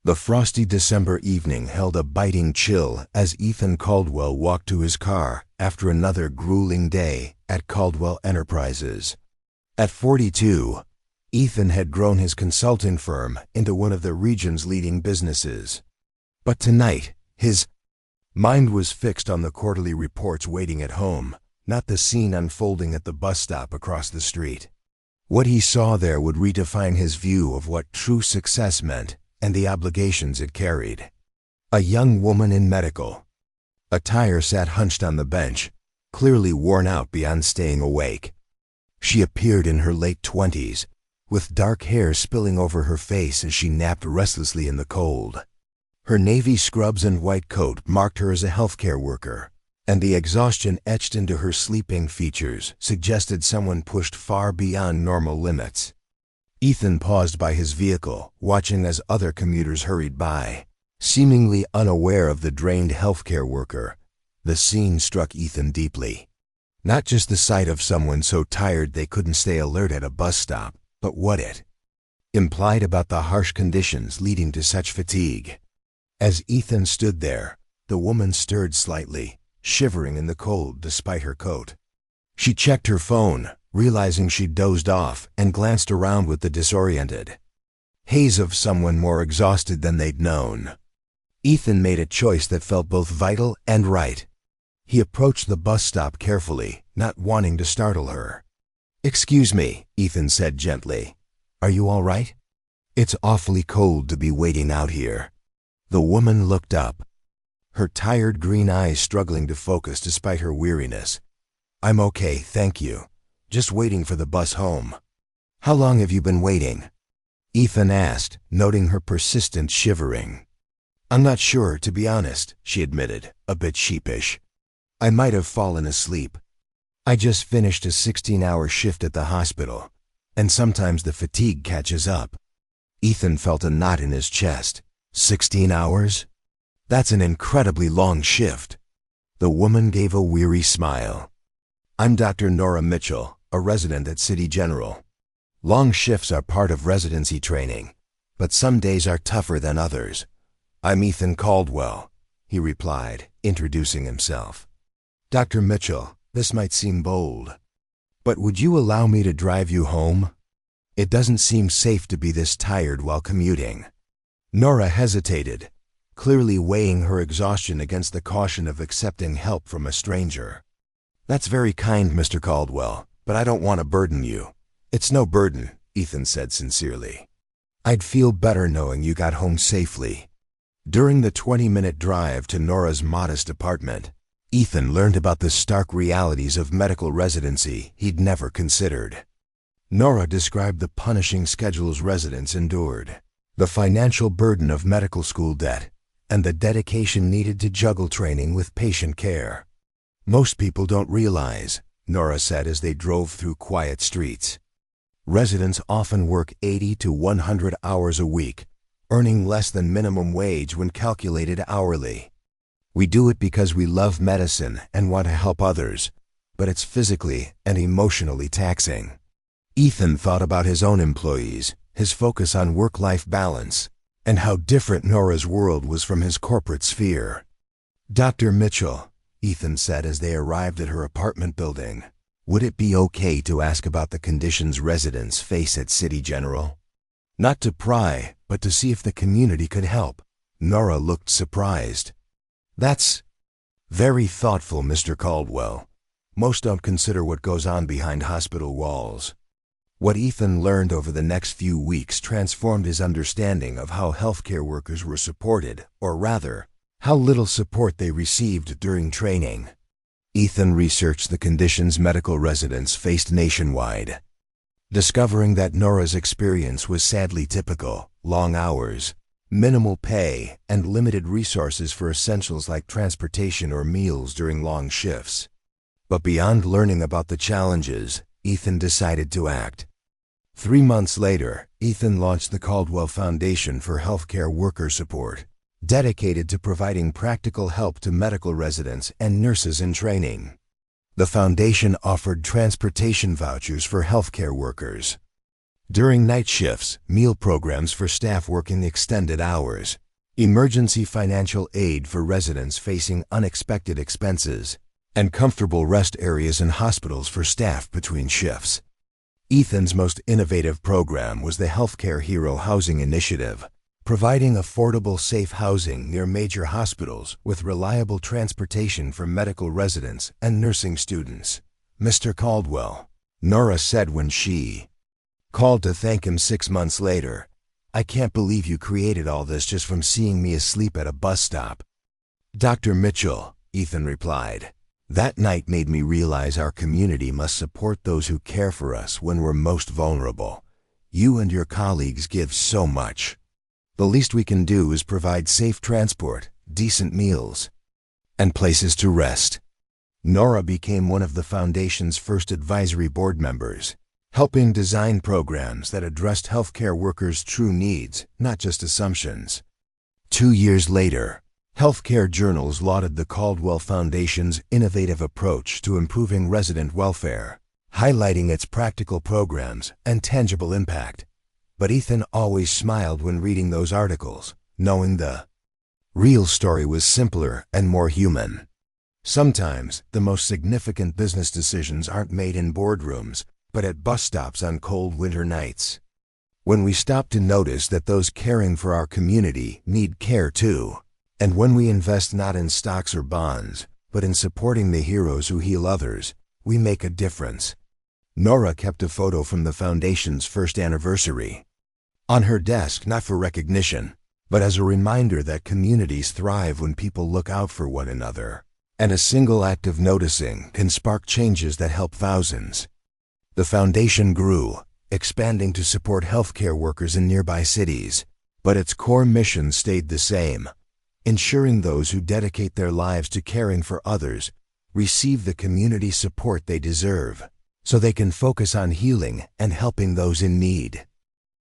The frosty December evening held a biting chill as Ethan Caldwell walked to his car after another grueling day at Caldwell Enterprises. At 42, Ethan had grown his consulting firm into one of the region's leading businesses. But tonight, his mind was fixed on the quarterly reports waiting at home, not the scene unfolding at the bus stop across the street. What he saw there would redefine his view of what true success meant and the obligations it carried. A young woman in medical attire sat hunched on the bench, clearly worn out beyond staying awake. She appeared in her late 20s, with dark hair spilling over her face as she napped restlessly in the cold. Her navy scrubs and white coat marked her as a healthcare worker, and the exhaustion etched into her sleeping features suggested someone pushed far beyond normal limits. Ethan paused by his vehicle, watching as other commuters hurried by, seemingly unaware of the drained healthcare worker. The scene struck Ethan deeply. Not just the sight of someone so tired they couldn't stay alert at a bus stop, but what it implied about the harsh conditions leading to such fatigue. As Ethan stood there, the woman stirred slightly, shivering in the cold despite her coat. She checked her phone, realizing she'd dozed off, and glanced around with the disoriented haze of someone more exhausted than they'd known. Ethan made a choice that felt both vital and right. He approached the bus stop carefully, not wanting to startle her. "Excuse me," Ethan said gently. "Are you all right? It's awfully cold to be waiting out here." The woman looked up, her tired green eyes struggling to focus despite her weariness. "I'm okay, thank you. Just waiting for the bus home." "How long have you been waiting?" Ethan asked, noting her persistent shivering. "I'm not sure, to be honest," she admitted, a bit sheepish. "I might have fallen asleep. I just finished a 16-hour shift at the hospital, and sometimes the fatigue catches up." Ethan felt a knot in his chest. 16 hours? That's an incredibly long shift. The woman gave a weary smile. "I'm Dr. Nora Mitchell, a resident at City General. Long shifts are part of residency training, but some days are tougher than others. I'm Ethan Caldwell," he replied, introducing himself. "Dr. Mitchell, this might seem bold, but would you allow me to drive you home? It doesn't seem safe to be this tired while commuting." Nora hesitated, clearly weighing her exhaustion against the caution of accepting help from a stranger. "That's very kind, Mr. Caldwell, but I don't want to burden you." "It's no burden," Ethan said sincerely. "I'd feel better knowing you got home safely." During the 20-minute drive to Nora's modest apartment, Ethan learned about the stark realities of medical residency he'd never considered. Nora described the punishing schedules residents endured, the financial burden of medical school debt, and the dedication needed to juggle training with patient care. "Most people don't realize," Nora said as they drove through quiet streets. "Residents often work 80 to 100 hours a week, earning less than minimum wage when calculated hourly. We do it because we love medicine and want to help others, but it's physically and emotionally taxing." Ethan thought about his own employees, his focus on work-life balance, and how different Nora's world was from his corporate sphere. "Dr. Mitchell," Ethan said as they arrived at her apartment building, "would it be okay to ask about the conditions residents face at City General? Not to pry, but to see if the community could help." Nora looked surprised. "That's very thoughtful, Mr. Caldwell. Most don't consider what goes on behind hospital walls." What Ethan learned over the next few weeks transformed his understanding of how healthcare workers were supported, or rather, how little support they received during training. Ethan researched the conditions medical residents faced nationwide, discovering that Nora's experience was sadly typical: long hours, minimal pay, and limited resources for essentials like transportation or meals during long shifts. But beyond learning about the challenges, Ethan decided to act. 3 months later, Ethan launched the Caldwell Foundation for Healthcare Worker Support, dedicated to providing practical help to medical residents and nurses in training. The foundation offered transportation vouchers for healthcare workers, During night shifts, meal programs for staff working extended hours, emergency financial aid for residents facing unexpected expenses, and comfortable rest areas in hospitals for staff between shifts. Ethan's most innovative program was the Healthcare Hero Housing Initiative, providing affordable, safe housing near major hospitals with reliable transportation for medical residents and nursing students. Mr. Caldwell, Nora said when she called to thank him 6 months later, "I can't believe you created all this just from seeing me asleep at a bus stop." "Dr. Mitchell," Ethan replied, "that night made me realize our community must support those who care for us when we're most vulnerable. You and your colleagues give so much. The least we can do is provide safe transport, decent meals, and places to rest." Nora became one of the Foundation's first advisory board members, helping design programs that addressed healthcare workers' true needs, not just assumptions. 2 years later, healthcare journals lauded the Caldwell Foundation's innovative approach to improving resident welfare, highlighting its practical programs and tangible impact. But Ethan always smiled when reading those articles, knowing the real story was simpler and more human. Sometimes, the most significant business decisions aren't made in boardrooms, but at bus stops on cold winter nights. When we stop to notice that those caring for our community need care too, and when we invest not in stocks or bonds, but in supporting the heroes who heal others, we make a difference. Nora kept a photo from the Foundation's first anniversary on her desk, not for recognition, but as a reminder that communities thrive when people look out for one another, and a single act of noticing can spark changes that help thousands. The Foundation grew, expanding to support healthcare workers in nearby cities, but its core mission stayed the same: ensuring those who dedicate their lives to caring for others receive the community support they deserve, so they can focus on healing and helping those in need.